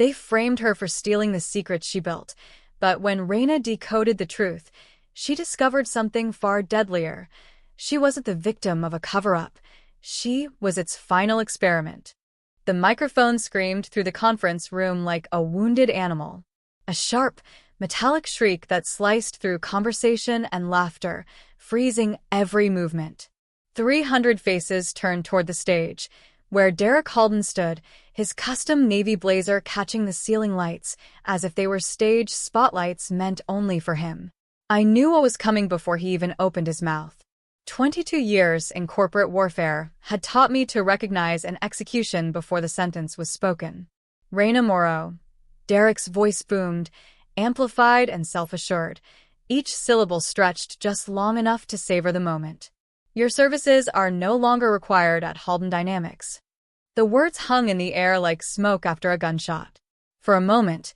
They framed her for stealing the secrets she built, but when Raina decoded the truth, she discovered something far deadlier. She wasn't the victim of a cover-up. She was its final experiment. The microphone screamed through the conference room like a wounded animal. A sharp, metallic shriek that sliced through conversation and laughter, freezing every movement. 300 faces turned toward the stage, where Derek Halden stood, his custom navy blazer catching the ceiling lights, as if they were stage spotlights meant only for him. I knew what was coming before he even opened his mouth. 22 years in corporate warfare had taught me to recognize an execution before the sentence was spoken. Raina Moreau. Derek's voice boomed, amplified and self-assured, each syllable stretched just long enough to savor the moment. Your services are no longer required at Halden Dynamics. The words hung in the air like smoke after a gunshot. For a moment,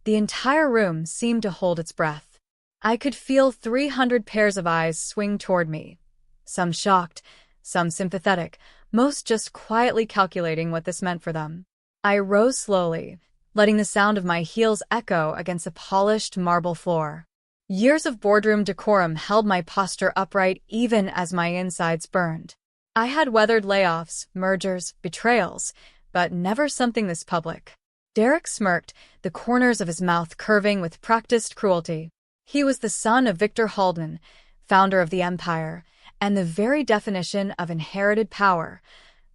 the entire room seemed to hold its breath. I could feel 300 pairs of eyes swing toward me. Some shocked, some sympathetic, most just quietly calculating what this meant for them. I rose slowly, letting the sound of my heels echo against a polished marble floor. Years of boardroom decorum held my posture upright even as my insides burned. I had weathered layoffs, mergers, betrayals, but never something this public. Derek smirked, the corners of his mouth curving with practiced cruelty. He was the son of Victor Halden, founder of the Empire, and the very definition of inherited power,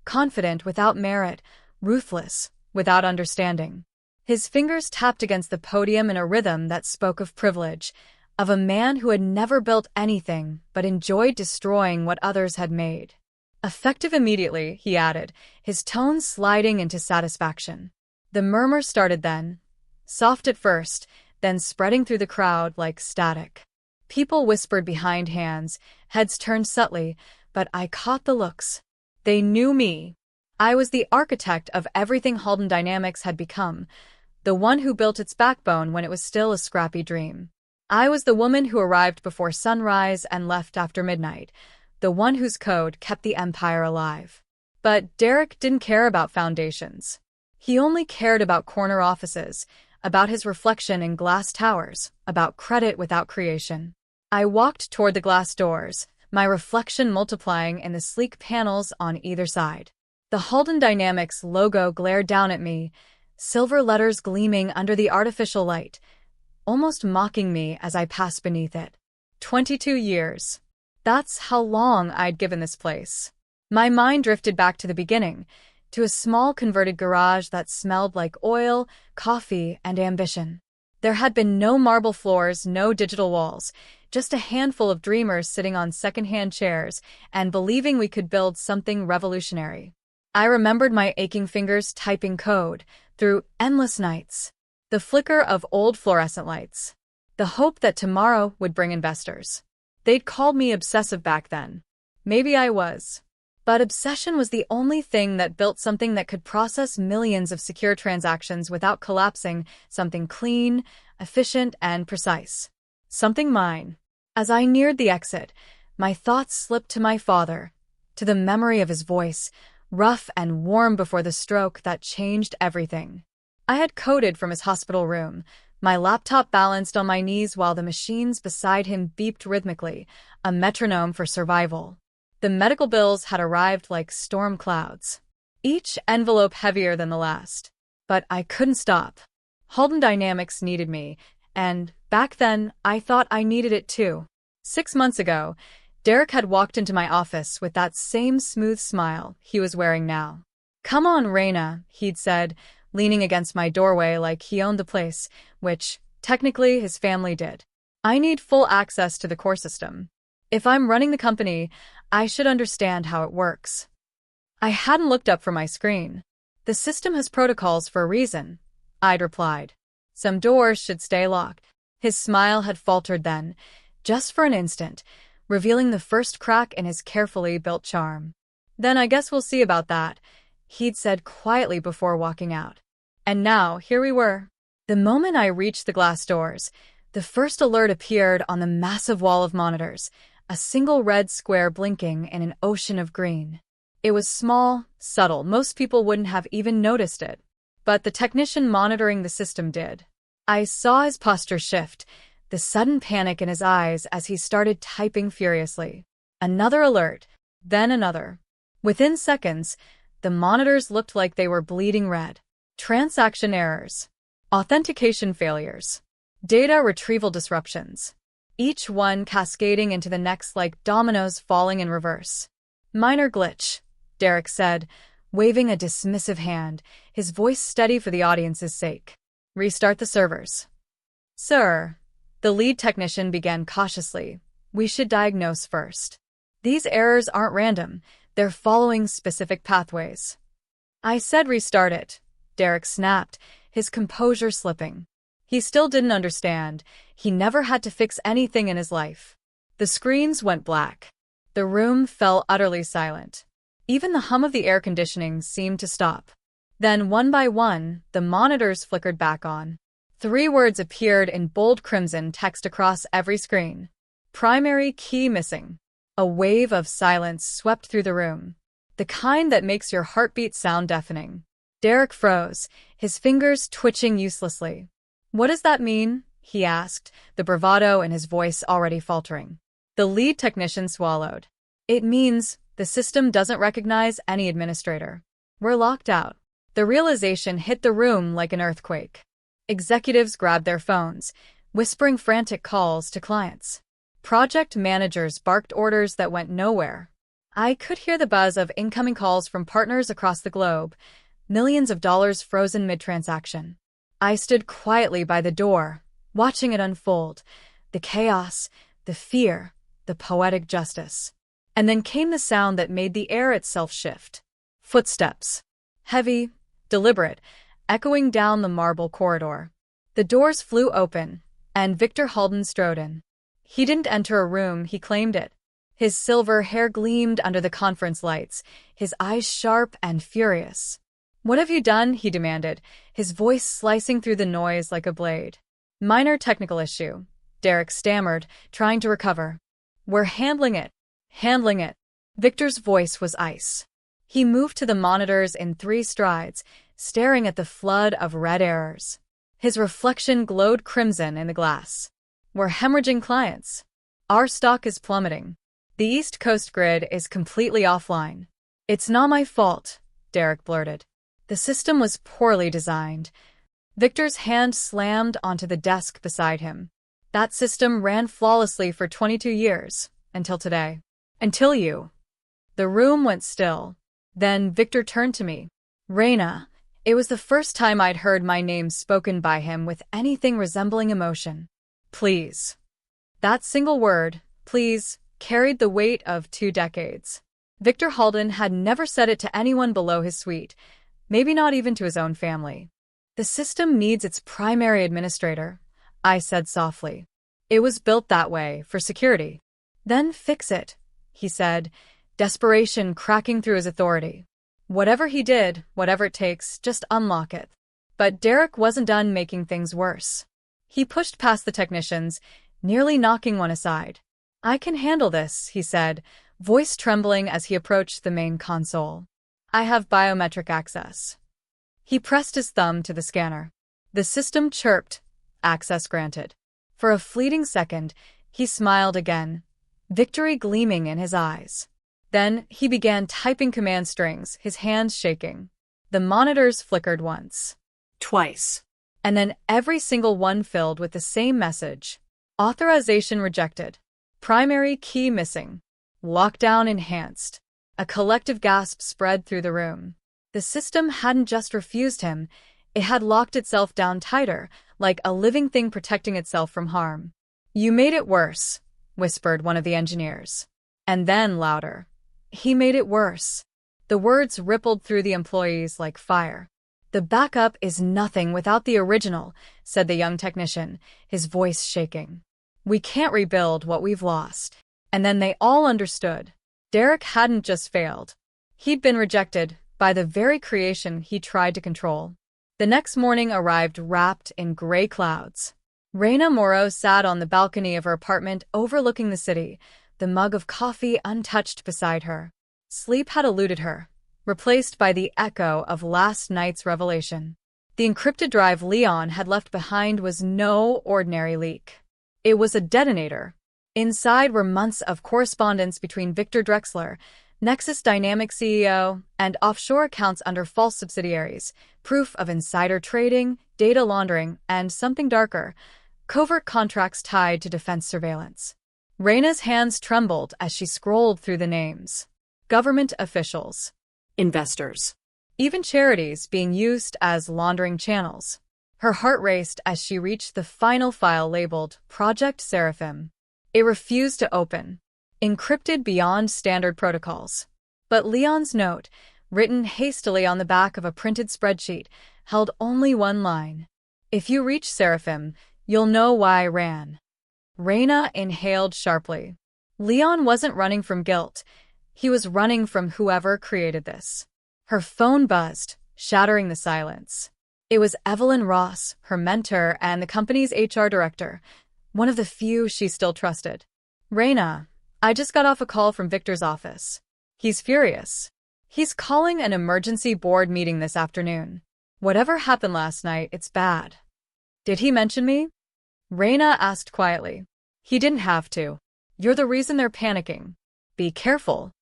confident without merit, ruthless without understanding. His fingers tapped against the podium in a rhythm that spoke of privilege, of a man who had never built anything but enjoyed destroying what others had made. Effective immediately, he added, his tone sliding into satisfaction. The murmur started then, soft at first, then spreading through the crowd like static. People whispered behind hands, heads turned subtly, but I caught the looks. They knew me. I was the architect of everything Halden Dynamics had become, the one who built its backbone when it was still a scrappy dream. I was the woman who arrived before sunrise and left after midnight, the one whose code kept the empire alive. But Derek didn't care about foundations. He only cared about corner offices, about his reflection in glass towers, about credit without creation. I walked toward the glass doors, my reflection multiplying in the sleek panels on either side. The Halden Dynamics logo glared down at me, silver letters gleaming under the artificial light, almost mocking me as I passed beneath it. 22 years. That's how long I'd given this place. My mind drifted back to the beginning, to a small converted garage that smelled like oil, coffee, and ambition. There had been no marble floors, no digital walls, just a handful of dreamers sitting on second-hand chairs and believing we could build something revolutionary. I remembered my aching fingers typing code through endless nights, the flicker of old fluorescent lights, the hope that tomorrow would bring investors. They'd called me obsessive back then. Maybe I was. But obsession was the only thing that built something that could process millions of secure transactions without collapsing, something clean, efficient, and precise. Something mine. As I neared the exit, my thoughts slipped to my father, to the memory of his voice, rough and warm before the stroke that changed everything. I had coded from his hospital room, my laptop balanced on my knees while the machines beside him beeped rhythmically, a metronome for survival. The medical bills had arrived like storm clouds, each envelope heavier than the last. But I couldn't stop. Halden Dynamics needed me, and back then, I thought I needed it too. 6 months ago, Derek had walked into my office with that same smooth smile he was wearing now. "Come on, Raina," he'd said, leaning against my doorway like he owned the place, which, technically, his family did. "I need full access to the core system. If I'm running the company, I should understand how it works." I hadn't looked up from my screen. "The system has protocols for a reason," I'd replied. "Some doors should stay locked." His smile had faltered then, just for an instant, revealing the first crack in his carefully built charm. "Then I guess we'll see about that," he'd said quietly before walking out. And now, here we were. The moment I reached the glass doors, the first alert appeared on the massive wall of monitors, a single red square blinking in an ocean of green. It was small, subtle, most people wouldn't have even noticed it. but the technician monitoring the system did. I saw his posture shift, the sudden panic in his eyes as he started typing furiously. Another alert, then another. Within seconds, the monitors looked like they were bleeding red. Transaction errors, authentication failures, data retrieval disruptions, each one cascading into the next like dominoes falling in reverse. Minor glitch, Derek said, waving a dismissive hand, his voice steady for the audience's sake. Restart the servers. Sir, the lead technician began cautiously. We should diagnose first. These errors aren't random, they're following specific pathways. I said restart it, Derek snapped, his composure slipping. He still didn't understand. He never had to fix anything in his life. The screens went black. The room fell utterly silent. Even the hum of the air conditioning seemed to stop. Then, one by one, the monitors flickered back on. 3 words appeared in bold crimson text across every screen. Primary key missing. A wave of silence swept through the room. The kind that makes your heartbeat sound deafening. Derek froze, his fingers twitching uselessly. What does that mean? He asked, the bravado in his voice already faltering. The lead technician swallowed. It means the system doesn't recognize any administrator. We're locked out. The realization hit the room like an earthquake. Executives grabbed their phones, whispering frantic calls to clients. Project managers barked orders that went nowhere. I could hear the buzz of incoming calls from partners across the globe, millions of dollars frozen mid-transaction. I stood quietly by the door, watching it unfold, the chaos, the fear, the poetic justice. And then came the sound that made the air itself shift. Footsteps. Heavy, deliberate, echoing down the marble corridor. The doors flew open, and Victor Halden strode in. He didn't enter a room, he claimed it. His silver hair gleamed under the conference lights, his eyes sharp and furious. What have you done? He demanded, his voice slicing through the noise like a blade. Minor technical issue, Derek stammered, trying to recover. We're handling it. Handling it. Victor's voice was ice. He moved to the monitors in 3 strides, staring at the flood of red errors. His reflection glowed crimson in the glass. We're hemorrhaging clients. Our stock is plummeting. The East Coast grid is completely offline. It's not my fault, Derek blurted. The system was poorly designed. Victor's hand slammed onto the desk beside him. That system ran flawlessly for 22 years, until today. Until you. The room went still. Then Victor turned to me. Raina. It was the first time I'd heard my name spoken by him with anything resembling emotion. Please. That single word, please, carried the weight of 2 decades. Victor Halden had never said it to anyone below his suite, maybe not even to his own family. The system needs its primary administrator, I said softly. It was built that way, for security. Then fix it, he said, desperation cracking through his authority. Whatever he did, whatever it takes, just unlock it. But Derek wasn't done making things worse. He pushed past the technicians, nearly knocking one aside. I can handle this, he said, voice trembling as he approached the main console. I have biometric access. He pressed his thumb to the scanner. The system chirped, access granted. For a fleeting second, he smiled again, victory gleaming in his eyes. Then he began typing command strings, his hands shaking. The monitors flickered once. Twice. And then every single one filled with the same message. Authorization rejected. Primary key missing. Lockdown enhanced. A collective gasp spread through the room. The system hadn't just refused him, it had locked itself down tighter, like a living thing protecting itself from harm. You made it worse, whispered one of the engineers. And then louder. He made it worse. The words rippled through the employees like fire. The backup is nothing without the original, said the young technician, his voice shaking. We can't rebuild what we've lost. And then they all understood. Derek hadn't just failed. He'd been rejected by the very creation he tried to control. The next morning arrived wrapped in gray clouds. Raina Moreau sat on the balcony of her apartment overlooking the city, the mug of coffee untouched beside her. Sleep had eluded her, replaced by the echo of last night's revelation. The encrypted drive Leon had left behind was no ordinary leak. It was a detonator. Inside were months of correspondence between Victor Drexler, Nexus Dynamics CEO, and offshore accounts under false subsidiaries, proof of insider trading, data laundering, and something darker, covert contracts tied to defense surveillance. Raina's hands trembled as she scrolled through the names. Government officials. Investors. Even charities being used as laundering channels. Her heart raced as she reached the final file labeled Project Seraphim. It refused to open, encrypted beyond standard protocols. But Leon's note, written hastily on the back of a printed spreadsheet, held only one line. If you reach Seraphim, you'll know why I ran. Raina inhaled sharply. Leon wasn't running from guilt. He was running from whoever created this. Her phone buzzed, shattering the silence. It was Evelyn Ross, her mentor and the company's HR director, one of the few she still trusted. Raina, I just got off a call from Victor's office. He's furious. He's calling an emergency board meeting this afternoon. Whatever happened last night, it's bad. Did he mention me? Raina asked quietly. He didn't have to. You're the reason they're panicking. Be careful.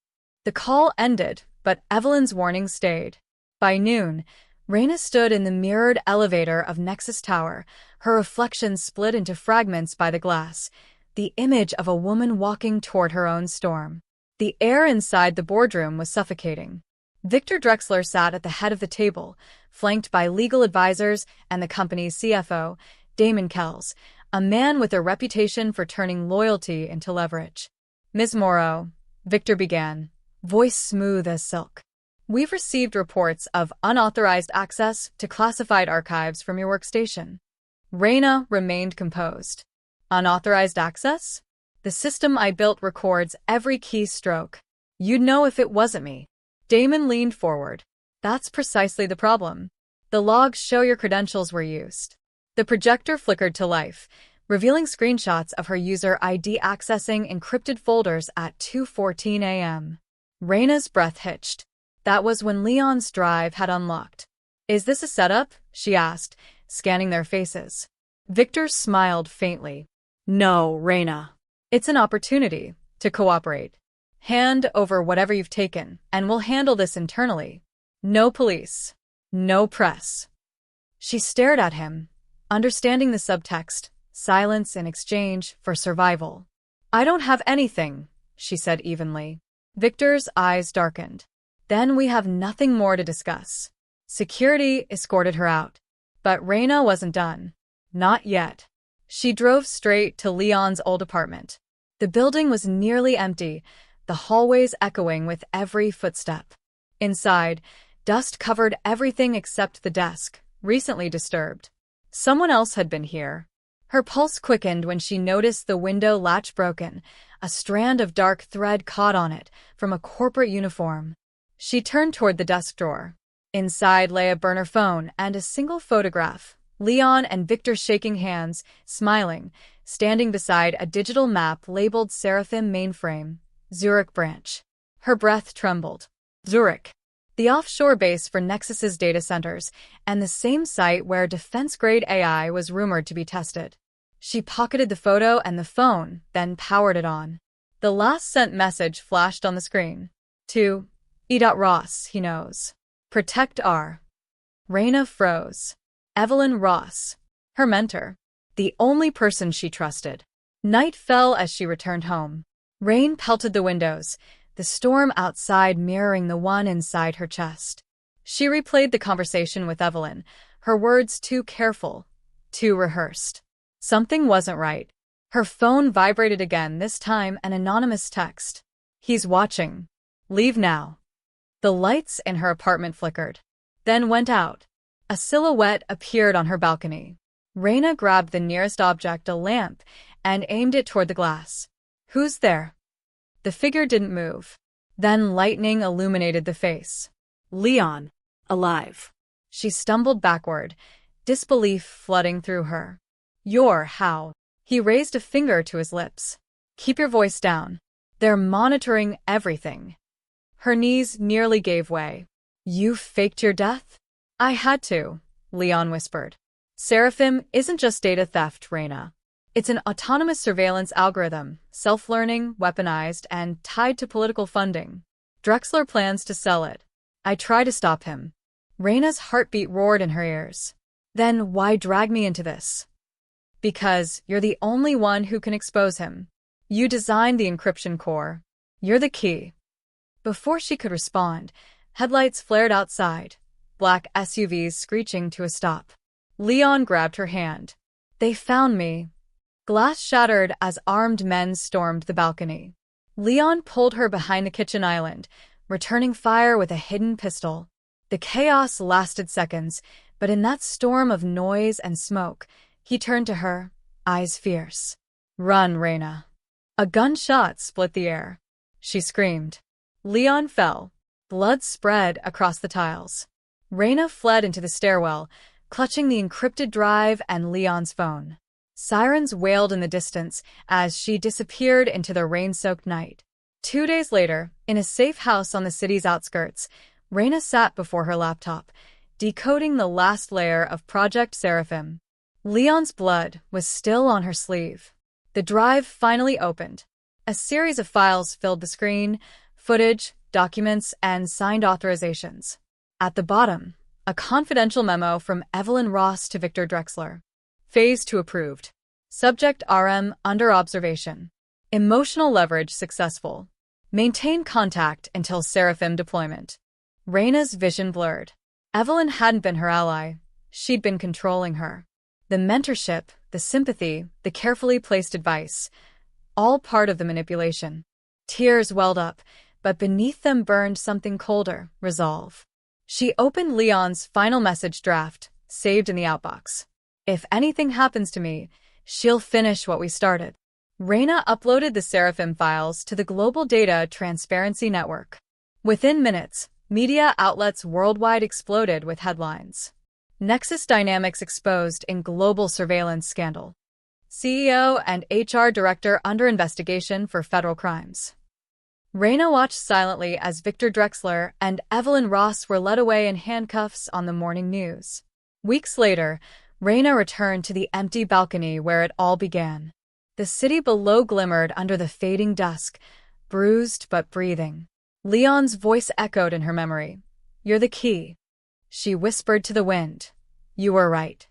The call ended, but Evelyn's warning stayed. By noon, Raina stood in the mirrored elevator of Nexus Tower, her reflection split into fragments by the glass, the image of a woman walking toward her own storm. The air inside the boardroom was suffocating. Victor Drexler sat at the head of the table, flanked by legal advisors and the company's CFO, Damon Kells, a man with a reputation for turning loyalty into leverage. Ms. Moreau, Victor began, voice smooth as silk. We've received reports of unauthorized access to classified archives from your workstation. Raina remained composed. Unauthorized access? The system I built records every keystroke. You'd know if it wasn't me. Damon leaned forward. That's precisely the problem. The logs show your credentials were used. The projector flickered to life, revealing screenshots of her user ID accessing encrypted folders at 2:14 a.m. Raina's breath hitched. That was when Leon's drive had unlocked. Is this a setup? She asked, scanning their faces. Victor smiled faintly. No, Raina. It's an opportunity to cooperate. Hand over whatever you've taken, and we'll handle this internally. No police. No press. She stared at him, understanding the subtext, silence in exchange for survival. I don't have anything, she said evenly. Victor's eyes darkened. Then we have nothing more to discuss. Security escorted her out. But Raina wasn't done. Not yet. She drove straight to Leon's old apartment. The building was nearly empty, the hallways echoing with every footstep. Inside, dust covered everything except the desk, recently disturbed. Someone else had been here. Her pulse quickened when she noticed the window latch broken, a strand of dark thread caught on it from a corporate uniform. She turned toward the desk drawer. Inside lay a burner phone and a single photograph. Leon and Victor shaking hands, smiling, standing beside a digital map labeled Seraphim Mainframe, Zurich branch. Her breath trembled. Zurich. The offshore base for Nexus's data centers, and the same site where defense-grade AI was rumored to be tested. She pocketed the photo and the phone, then powered it on. The last sent message flashed on the screen. To E. Ross, he knows. Protect R. Raina froze. Evelyn Ross, her mentor, the only person she trusted. Night fell as she returned home. Rain pelted the windows, the storm outside mirroring the one inside her chest. She replayed the conversation with Evelyn, her words too careful, too rehearsed. Something wasn't right. Her phone vibrated again, this time an anonymous text. He's watching. Leave now. The lights in her apartment flickered, then went out. A silhouette appeared on her balcony. Raina grabbed the nearest object, a lamp, and aimed it toward the glass. Who's there? The figure didn't move. Then lightning illuminated the face. Leon. Alive. She stumbled backward, disbelief flooding through her. You're how? He raised a finger to his lips. Keep your voice down. They're monitoring everything. Her knees nearly gave way. You faked your death? I had to. Leon whispered. Seraphim isn't just data theft, Raina. It's an autonomous surveillance algorithm, self-learning, weaponized, and tied to political funding. Drexler plans to sell it. I try to stop him. Raina's heartbeat roared in her ears. Then why drag me into this? Because you're the only one who can expose him. You designed the encryption core. You're the key. Before she could respond, headlights flared outside, black SUVs screeching to a stop. Leon grabbed her hand. They found me. Glass shattered as armed men stormed the balcony. Leon pulled her behind the kitchen island, returning fire with a hidden pistol. The chaos lasted seconds, but in that storm of noise and smoke, he turned to her, eyes fierce. Run, Raina. A gunshot split the air. She screamed. Leon fell. Blood spread across the tiles. Raina fled into the stairwell, clutching the encrypted drive and Leon's phone. Sirens wailed in the distance as she disappeared into the rain-soaked night. 2 days later, in a safe house on the city's outskirts, Raina sat before her laptop, decoding the last layer of Project Seraphim. Leon's blood was still on her sleeve. The drive finally opened. A series of files filled the screen, footage, documents, and signed authorizations. At the bottom, a confidential memo from Evelyn Ross to Victor Drexler. Phase 2 approved. Subject RM under observation. Emotional leverage successful. Maintain contact until Seraphim deployment. Raina's vision blurred. Evelyn hadn't been her ally. She'd been controlling her. The mentorship, the sympathy, the carefully placed advice. All part of the manipulation. Tears welled up, but beneath them burned something colder, resolve. She opened Leon's final message draft, saved in the outbox. If anything happens to me, she'll finish what we started. Raina uploaded the Seraphim files to the Global Data Transparency Network. Within minutes, media outlets worldwide exploded with headlines. Nexus Dynamics exposed in global surveillance scandal. CEO and HR director under investigation for federal crimes. Raina watched silently as Victor Drexler and Evelyn Ross were led away in handcuffs on the morning news. Weeks later, Raina returned to the empty balcony where it all began. The city below glimmered under the fading dusk, bruised but breathing. Leon's voice echoed in her memory. You're the key. She whispered to the wind. You were right.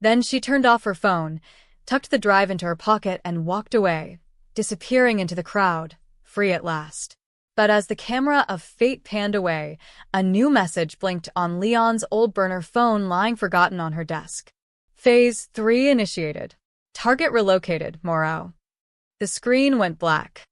Then she turned off her phone, tucked the drive into her pocket and walked away, disappearing into the crowd, free at last. But as the camera of fate panned away, a new message blinked on Leon's old burner phone lying forgotten on her desk. Phase 3 initiated. Target relocated, Moreau. The screen went black.